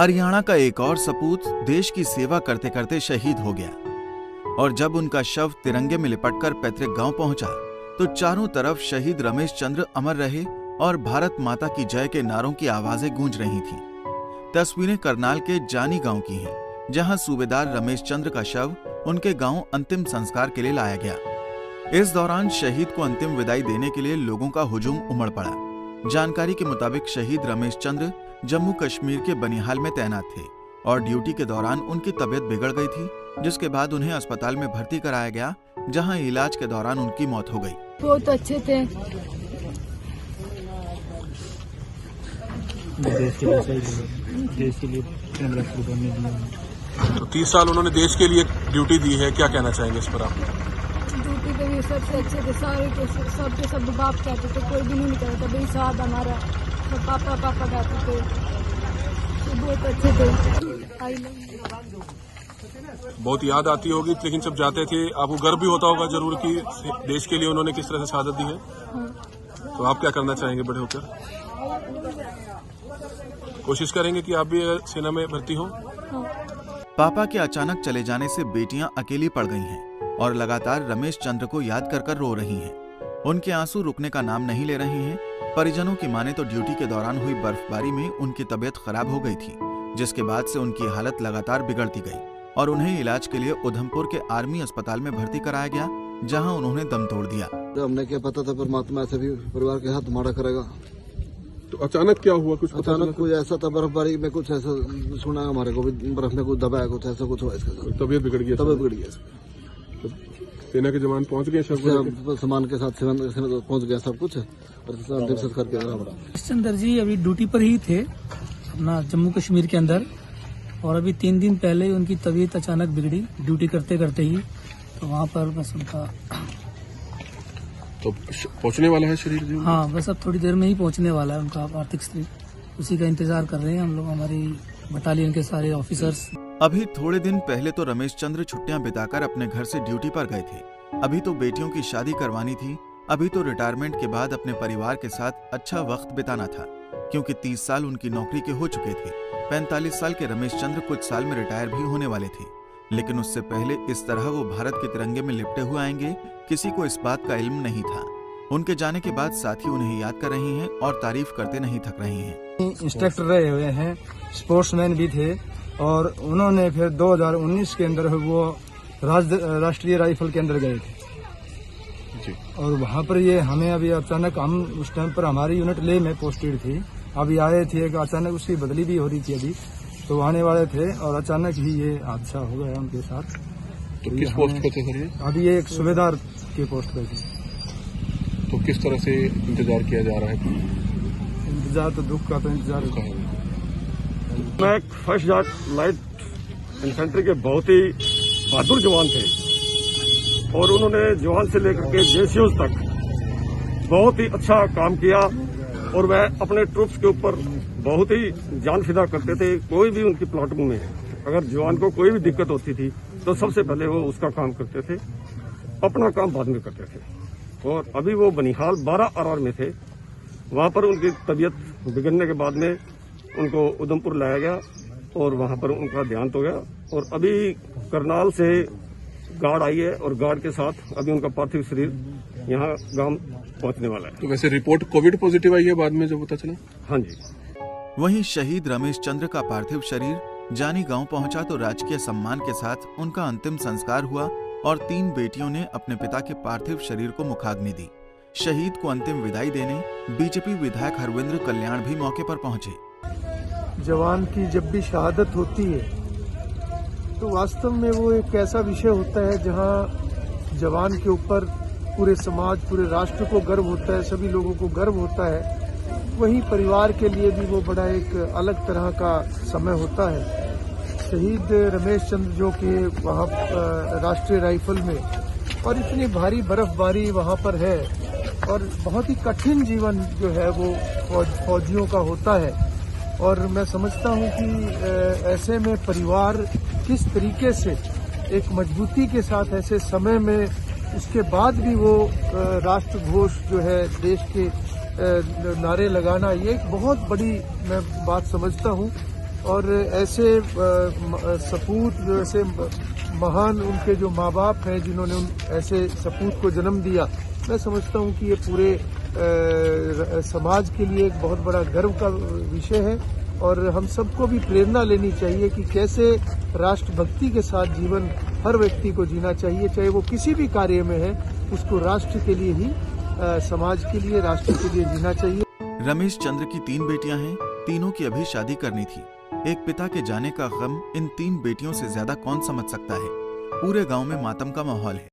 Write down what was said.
हरियाणा का एक और सपूत देश की सेवा करते करते शहीद हो गया और जब उनका शव तिरंगे में लिपटकर पैतृक गांव पहुंचा तो चारों तरफ शहीद रमेश चंद्र अमर रहे और भारत माता की जय के नारों की आवाजें गूंज रही थीं। तस्वीरें करनाल के जानी गांव की हैं, जहां सूबेदार रमेश चंद्र का शव उनके गांव अंतिम संस्कार के लिए लाया गया। इस दौरान शहीद को अंतिम विदाई देने के लिए लोगों का हुजूम उमड़ पड़ा। जानकारी के मुताबिक शहीद रमेश चंद्र जम्मू कश्मीर के बनिहाल में तैनात थे और ड्यूटी के दौरान उनकी तबीयत बिगड़ गई थी, जिसके बाद उन्हें अस्पताल में भर्ती कराया गया, जहां इलाज के दौरान उनकी मौत हो गई। बहुत अच्छे थे। देश के लिए 30 साल उन्होंने देश के लिए ड्यूटी दी है, क्या कहना चाहेंगे इस पर आप? ड्यूटी पे भी सबसे अच्छे थे, सारे के सब बाप कहते थे, कोई भी नहीं कहता था भाई साहब हमारा, सब पापा पापा कहते थे, तो बहुत अच्छे थे। I love. बहुत याद आती होगी, लेकिन जब जाते थे आपको गर्व भी होता होगा जरूर कि देश के लिए उन्होंने किस तरह से शहादत दी है। हाँ। तो आप क्या करना चाहेंगे बड़े होकर? कोशिश करेंगे कि आप भी सेना में भर्ती हो? हाँ। पापा के अचानक चले जाने से बेटियां अकेली पड़ गई हैं और लगातार रमेश चंद्र को याद कर रो रही हैं। उनके आंसू रुकने का नाम नहीं ले रहे हैं। परिजनों की माने तो ड्यूटी के दौरान हुई बर्फबारी में उनकी तबीयत खराब हो गई थी, जिसके बाद से उनकी हालत लगातार बिगड़ती गई और उन्हें इलाज के लिए उधमपुर के आर्मी अस्पताल में भर्ती कराया गया, जहां उन्होंने दम तोड़ दिया। हमने क्या पता था परमात्मा ऐसे भी परिवार के हाथ मारा करेगा। तो अचानक क्या हुआ? कुछ अचानक कुछ ऐसा था, बर्फबारी में कुछ ऐसा सुना हमारे को भी, बर्फ में कुछ दबाया, कुछ ऐसा कुछ हुआ इसका। तबीयत बिगड़ गई? तबीयत बिगड़ गया। सेना के जवान पहुंच गए, सामान के साथ पहुंच गया सब कुछ, और अंतिम संस्कार किया हमारा। चंद्र जी अभी ड्यूटी पर ही थे अपना जम्मू कश्मीर के अंदर, और अभी 3 दिन पहले ही उनकी तबीयत अचानक बिगड़ी ड्यूटी करते करते ही, तो वहाँ पर बस उनका तो पहुंचने वाला है शरीर जी? हाँ, बस अब थोड़ी देर में ही पहुंचने वाला है उनका पार्थिव शरीर। उसी का इंतजार कर रहे हैं हम लोग, हमारी बटालियन के सारे ऑफिसर्स। अभी थोड़े दिन पहले तो रमेश चंद्र छुट्टियां बिताकर अपने घर से ड्यूटी पर गए थे। अभी तो बेटियों की शादी करवानी थी। अभी तो रिटायरमेंट के बाद अपने परिवार के साथ अच्छा वक्त बिताना था, क्योंकि 30 साल उनकी नौकरी के हो चुके थे। 45 साल के रमेश चंद्र कुछ साल में रिटायर भी होने वाले थे, लेकिन उससे पहले इस तरह वो भारत के तिरंगे में लिपटे हुए आएंगे, किसी को इस बात का इल्म नहीं था। उनके जाने के बाद साथी उन्हें याद कर रहे हैं और तारीफ करते नहीं थक रहे हैं। इंस्ट्रक्टर रहे हुए हैं, स्पोर्ट्समैन भी थे, और उन्होंने फिर 2019 के अंदर वो राष्ट्रीय राइफल के अंदर गए थे जी। और वहाँ पर ये हमें अभी अचानक, हम उस टाइम पर हमारी यूनिट ले में पोस्टेड थी, अभी आए थे, अचानक उसकी बदली भी हो रही थी अभी, तो आने वाले थे और अचानक ही ये हादसा हो गया उनके साथ। तो किस पोस्ट पे थे सर ये? अभी ये एक सूबेदार के पोस्ट पे थे। तो किस तरह से इंतजार किया जा रहा है? इंतजार तो दुख का तो इंतजार है। मैं फर्स्ट लाइट इन्फेंट्री के बहुत ही बहादुर जवान थे, और उन्होंने जवान से लेकर के जेसीओ तक बहुत ही अच्छा काम किया, और वह अपने ट्रूप्स के ऊपर बहुत ही जान फिदा करते थे। कोई भी उनकी प्लाटून में अगर जवान को कोई भी दिक्कत होती थी तो सबसे पहले वो उसका काम करते थे, अपना काम बाद में करते थे। और अभी वो बनिहाल 12 RR में थे, वहां पर उनकी तबीयत बिगड़ने के बाद में उनको उधमपुर लाया गया और वहां पर उनका देहांत हो गया। और अभी करनाल से गार्ड आई है और गार्ड के साथ अभी उनका पार्थिव शरीर यहाँ गांव पहुंचने वाला है। तो वैसे रिपोर्ट कोविड पॉजिटिव आई है बाद में जब पता चला? हाँ जी। वहीं शहीद रमेश चंद्र का पार्थिव शरीर जानी गांव पहुंचा तो राजकीय सम्मान के साथ उनका अंतिम संस्कार हुआ और 3 बेटियों ने अपने पिता के पार्थिव शरीर को मुखाग्नि दी। शहीद को अंतिम विदाई देने बीजेपी विधायक हरविंद्र कल्याण भी मौके पर पहुंचे। जवान की जब भी शहादत होती है तो वास्तव में वो एक ऐसा विषय होता है जहां जवान के ऊपर पूरे समाज, पूरे राष्ट्र को गर्व होता है, सभी लोगों को गर्व होता है। वहीं परिवार के लिए भी वो बड़ा एक अलग तरह का समय होता है। शहीद रमेश चंद्र जो कि वहाँ राष्ट्रीय राइफल में, और इतनी भारी बर्फबारी वहाँ पर है, और बहुत ही कठिन जीवन जो है वो फौजियों का होता है। और मैं समझता हूँ कि ऐसे में परिवार किस तरीके से एक मजबूती के साथ ऐसे समय में, उसके बाद भी वो राष्ट्र घोष जो है देश के नारे लगाना, ये एक बहुत बड़ी मैं बात समझता हूँ। और ऐसे सपूत जो ऐसे महान उनके जो माँ बाप हैं जिन्होंने ऐसे सपूत को जन्म दिया, मैं समझता हूँ कि ये पूरे समाज के लिए एक बहुत बड़ा गर्व का विषय है और हम सबको भी प्रेरणा लेनी चाहिए कि कैसे राष्ट्रभक्ति के साथ जीवन हर व्यक्ति को जीना चाहिए, चाहे वो किसी भी कार्य में है, उसको राष्ट्र के लिए ही, समाज के लिए, राष्ट्र के लिए जीना चाहिए। रमेश चंद्र की 3 बेटियां हैं, तीनों की अभी शादी करनी थी। एक पिता के जाने का गम इन 3 बेटियों से ज्यादा कौन समझ सकता है। पूरे गांव में मातम का माहौल है।